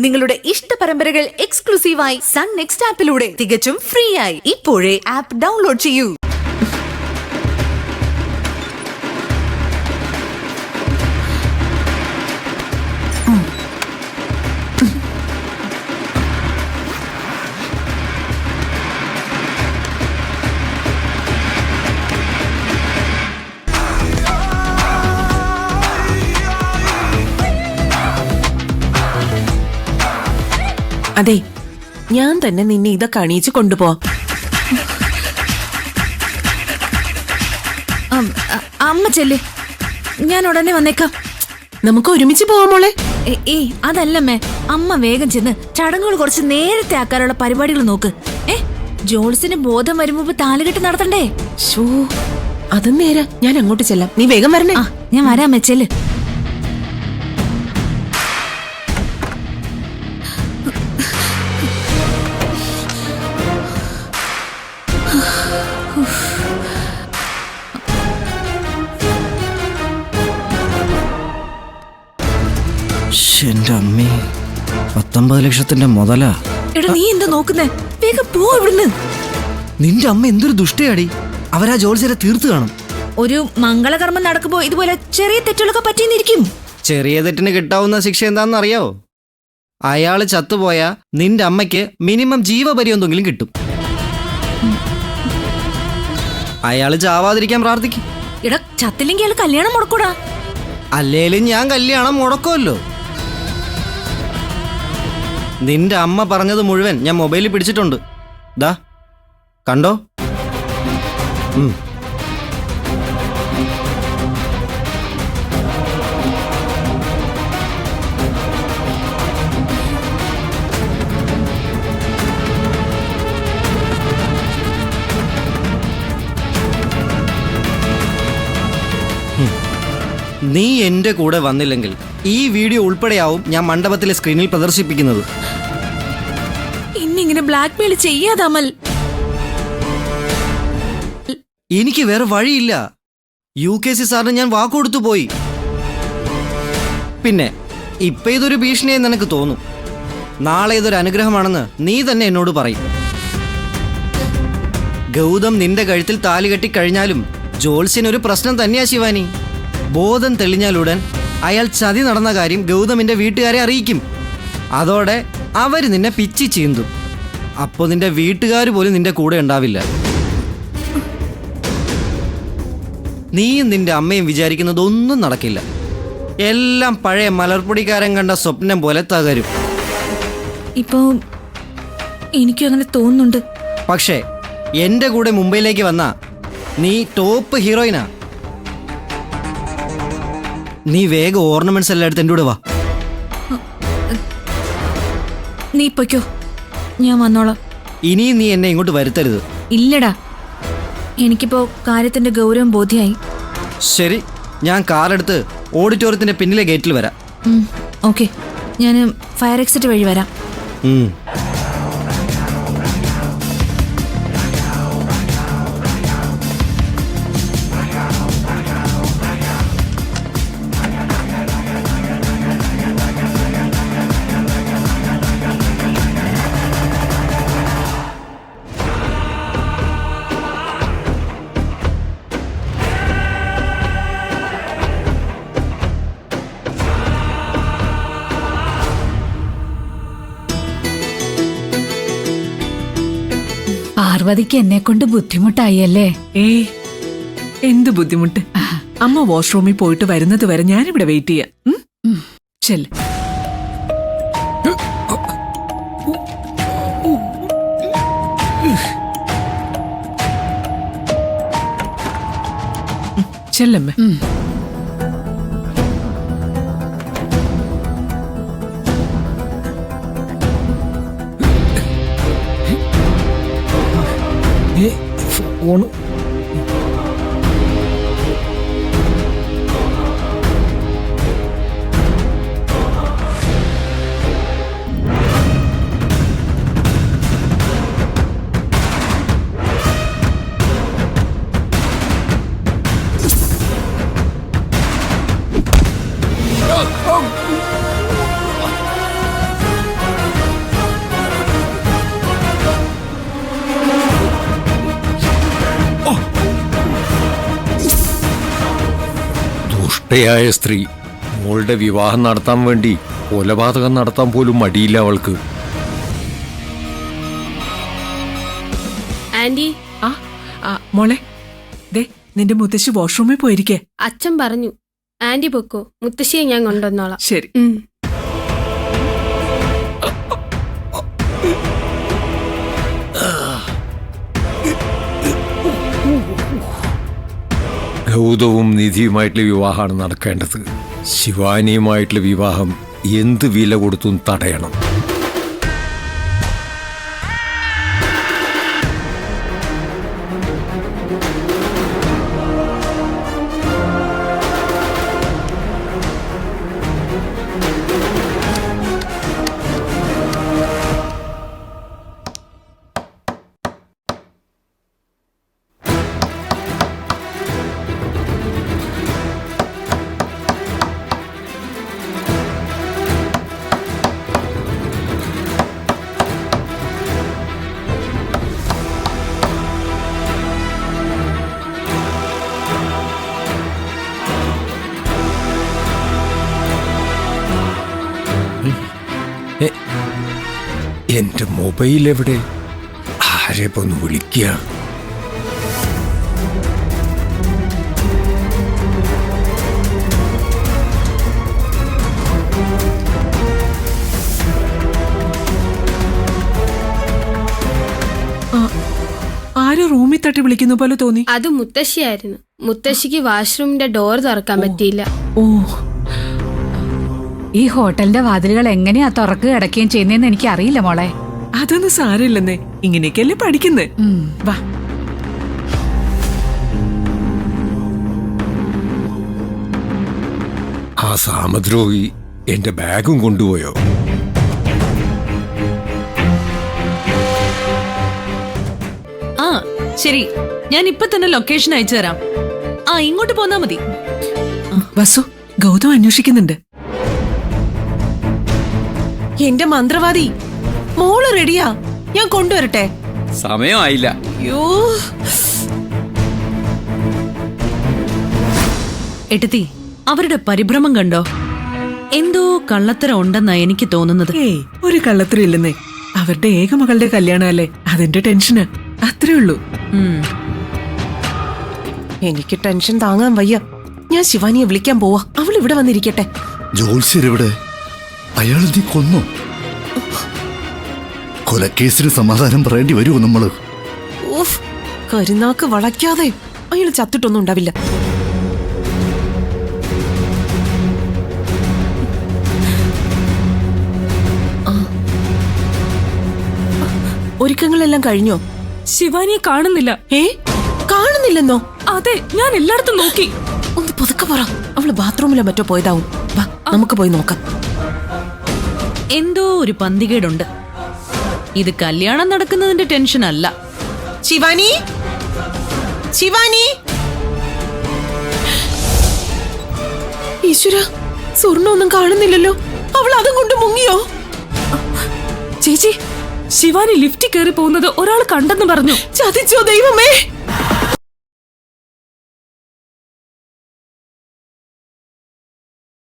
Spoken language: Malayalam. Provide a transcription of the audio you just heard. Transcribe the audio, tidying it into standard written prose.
നിങ്ങളുടെ ഇഷ്ട പരമ്പരകൾ എക്സ്ക്ലൂസീവായി സൺ നെക്സ്റ്റ് ആപ്പിലൂടെ തികച്ചും ഫ്രീ ആയി ഇപ്പോഴേ ആപ്പ് ഡൗൺലോഡ് ചെയ്യൂ. അതെ, ഞാൻ തന്നെ നിന്നെ ഇതൊക്കെ അണിയിച്ച് കൊണ്ടുപോ. അമ്മ ചെല്ല്, ഞാൻ ഉടനെ വന്നേക്കാം. നമുക്ക് ഒരുമിച്ച് പോവാം മോളെ. അതല്ലമ്മേ, അമ്മ വേഗം ചെന്ന് ചടങ്ങുകൾ കുറച്ച് നേരത്തെ ആക്കാനുള്ള പരിപാടികൾ നോക്ക്. ജോൾസിന് ബോധം വരുമ്പോ താലികെട്ട് നടത്തണ്ടേ? ശോ, അതും നേരാ. ഞാൻ അങ്ങോട്ട് ചെല്ലാം, നീ വേഗം വരണേ. ഞാൻ വരാമേ, ചെല്ല്. എന്റെ അമ്മേ, 19 ലക്ഷത്തിന്റെ മുതലാ. എടാ, നീ എന്താ നോക്കുന്നേ? വേഗം പോ ഇവിടുന്ന്. നിന്റെ അമ്മ എന്തൊരു ദുഷ്ടയാടി. അവരാ ജോത്സ്യരെ തീർത്തു കാണും. ഒരു മംഗളകർമ്മം നടക്കുമ്പോ ഇതുപോലെ ചെറിയ തെറ്റുകളൊക്കെ പറ്റിയിരിക്കും. ചെറിയ തെറ്റിന് കിട്ടാവുന്ന ശിക്ഷ എന്താണെന്ന് അറിയാവോ? അയാള് ചത്തുപോയാ നിന്റെ അമ്മയ്ക്ക് മിനിമം ജീവപര്യന്തെങ്കിലും കിട്ടും. അയാള് ചാവാതിരിക്കാൻ പ്രാർത്ഥിക്കും. എടാ, ചത്തില്ലെങ്കിൽ അയാൾ കല്യാണം മുടക്കൂടാ. അല്ലേലും ഞാൻ കല്യാണം മുടക്കുമല്ലോ. നിന്റെ അമ്മ പറഞ്ഞത് മുഴുവൻ ഞാൻ മൊബൈലിൽ പിടിച്ചിട്ടുണ്ട്. ദാ കണ്ടോ? നീ എന്റെ കൂടെ വന്നില്ലെങ്കിൽ ഈ വീഡിയോ ഉൾപ്പെടെയാവും ഞാൻ മണ്ഡപത്തിലെ സ്ക്രീനിൽ പ്രദർശിപ്പിക്കുന്നത്. ഇന്നിങ്ങനെ ബ്ലാക്ക് മെയിൽ ചെയ്യാതെ അമൽ. എനിക്ക് വേറെ വഴിയില്ല. UKC സാറിന് ഞാൻ വാക്കുകൊടുത്തു പോയി. പിന്നെ ഇപ്പൊ ഇതൊരു ഭീഷണിയായി നിനക്ക് തോന്നും. നാളെ ഇതൊരു അനുഗ്രഹമാണെന്ന് നീ തന്നെ എന്നോട് പറയും. ഗൗതം നിന്റെ കഴുത്തിൽ താലി കെട്ടിക്കഴിഞ്ഞാലും ജോത്സ്യനൊരു പ്രശ്നം തന്നെയാ ശിവാനി. ബോധം തെളിഞ്ഞാലുടൻ അയാൾ ചതി നടന്ന കാര്യം ഗൗതമിന്റെ വീട്ടുകാരെ അറിയിക്കും. അതോടെ അവര് നിന്നെ പിച്ചി ചീന്തും. അപ്പോ നിന്റെ വീട്ടുകാർ പോലും നിന്റെ കൂടെ ഉണ്ടാവില്ല. നീയും നിന്റെ അമ്മയും വിചാരിക്കുന്നതൊന്നും നടക്കില്ല. എല്ലാം പഴയ മലർപ്പൊടിക്കാരൻ കണ്ട സ്വപ്നം പോലെ തകരും. ഇപ്പോ എനിക്കും അങ്ങനെ തോന്നുന്നുണ്ട്. പക്ഷേ എന്റെ കൂടെ മുംബൈയിലേക്ക് വന്ന നീ ടോപ്പ് ഹീറോയിനാ. നീ വേഗം ഓർണമെന്റ്സ് എല്ലാം എടുത്ത് എൻ്റെ കൂടെ വാ. നീ പൊയ്ക്കോ, ഞാൻ വന്നോളാം. ഇനിയും നീ എന്നെ ഇങ്ങോട്ട് വരുത്തരുത്. ഇല്ലടാ, എനിക്കിപ്പോ കാര്യത്തിന്റെ ഗൗരവം ബോധ്യായി. ശരി, ഞാൻ കാറെടുത്ത് ഓഡിറ്റോറിയത്തിന്റെ പിന്നിലെ ഗേറ്റിൽ വരാം. ഓക്കെ, ഞാൻ ഫയർ എക്സിറ്റ് വഴി വരാം. പാർവതിക്ക് എന്നെ കൊണ്ട് ബുദ്ധിമുട്ടായല്ലേ? എന്ത് ബുദ്ധിമുട്ട്? അമ്മ വാഷ്റൂമിൽ പോയിട്ട് വരുന്നത് വരെ ഞാനിവിടെ വെയിറ്റ് ചെയ്യാം. ചെല്ല്. ചെല്ലമ്മേ. ഫോണ് ചിട്ടയായ സ്ത്രീ. മോളുടെ വിവാഹം നടത്താൻ വേണ്ടി കൊലപാതകം നടത്താൻ പോലും മടിയില്ല അവൾക്ക്. ആന്റി, മോളെ ദേ നിന്റെ മുത്തശ്ശി വാഷ്റൂമിൽ പോയിരിക്കേ. അച്ഛൻ പറഞ്ഞു ആന്റി പൊക്കോ, മുത്തശ്ശിയെ ഞാൻ കൊണ്ടുവന്നോളാം. ശരി. ഗൗതവും നിധിയുമായിട്ടുള്ള വിവാഹമാണ് നടക്കേണ്ടത്. ശിവാനിയുമായിട്ടുള്ള വിവാഹം എന്ത് വില കൊടുത്തും തടയണം. എന്റെ മൊബൈൽ എവിടെ? ആരെ ഒന്ന് വിളിക്കുക. ആരോ റൂമിൽ തട്ടി വിളിക്കുന്ന പോലെ തോന്നി. അത് മുത്തശ്ശിയായിരുന്നു. മുത്തശ്ശിക്ക് വാഷ്റൂമിന്റെ ഡോർ തുറക്കാൻ പറ്റിയില്ല. ഓ, ഈ ഹോട്ടലിന്റെ വാതിലുകൾ എങ്ങനെയാ തുറക്കുകയും അടയ്ക്കുകയും ചെയ്യുന്നതെന്ന് എനിക്ക് അറിയില്ല മോളെ. അതൊന്നും സാരമില്ലെന്നേ, ഇങ്ങനെയൊക്കെയല്ലേ പഠിക്കുന്നേ. വാ. ആ സാമദ്രോഹി എന്റെ ബാഗും കൊണ്ടുപോയോ? ആ ശരി, ഞാൻ ഇപ്പൊ തന്നെ ലൊക്കേഷൻ അയച്ചു തരാം. ആ ഇങ്ങോട്ട് പോന്നാ മതി. വസു, ഗൗതം അന്വേഷിക്കുന്നുണ്ട്. എന്റെ മന്ത്രവാദി, മോള് റെഡിയാ, ഞാൻ കൊണ്ടുവരട്ടെ? സമയമായില്ല. അയ്യോ, എട്ടത്തി, അവരുടെ പരിഭ്രമം കണ്ടോ? എന്തോ കള്ളത്തരം ഉണ്ടെന്നാ എനിക്ക് തോന്നുന്നത്. ഏയ്, ഒരു കള്ളത്തരം ഇല്ലെന്നേ. അവരുടെ ഏകമകളുടെ കല്യാണമല്ലേ, അതിന്റെ ടെൻഷന്, അത്രേ ഉള്ളൂ. എനിക്ക് ടെൻഷൻ താങ്ങാൻ വയ്യ. ഞാൻ ശിവാനിയെ വിളിക്കാൻ പോവാ, അവൾ ഇവിടെ വന്നിരിക്കട്ടെ. ജോത്സ്യരെവിടെ? അയാൾ നീ കൊന്നു. കൊലക്കേസിന് സമാധാനം പറയേണ്ടി വരുമോ നമ്മള്? ഓഫ്, കരുനാക്ക് വളയ്ക്കാതെ. അയാൾ ചത്തിട്ടൊന്നും ഉണ്ടാവില്ല. ഒരുക്കങ്ങളെല്ലാം കഴിഞ്ഞോ? ശിവാനിയെ കാണുന്നില്ല. കാണുന്നില്ലെന്നോ? അതെ, ഞാൻ എല്ലായിടത്തും നോക്കി. ഒന്ന് പതുക്കെ പറ, അവള് ബാത്റൂമിലോ മറ്റോ പോയതാവും. വാ, നമുക്ക് പോയി നോക്കാം. എന്തോ ഒരു പന്തികേടുണ്ട്. ഇത് കല്യാണം നടക്കുന്നതിന്റെ ടെൻഷൻ അല്ല. ശിവാനി, ശിവാനി! ഈശ്വര, സ്വർണ്ണൊന്നും കാണുന്നില്ലല്ലോ. അവൾ അതും കൊണ്ട് മുങ്ങിയോ? ചേച്ചി, ശിവാനി ലിഫ്റ്റിൽ കയറി പോകുന്നത് ഒരാൾ കണ്ടെന്ന് പറഞ്ഞു. ചതിച്ചോ ദൈവമേ!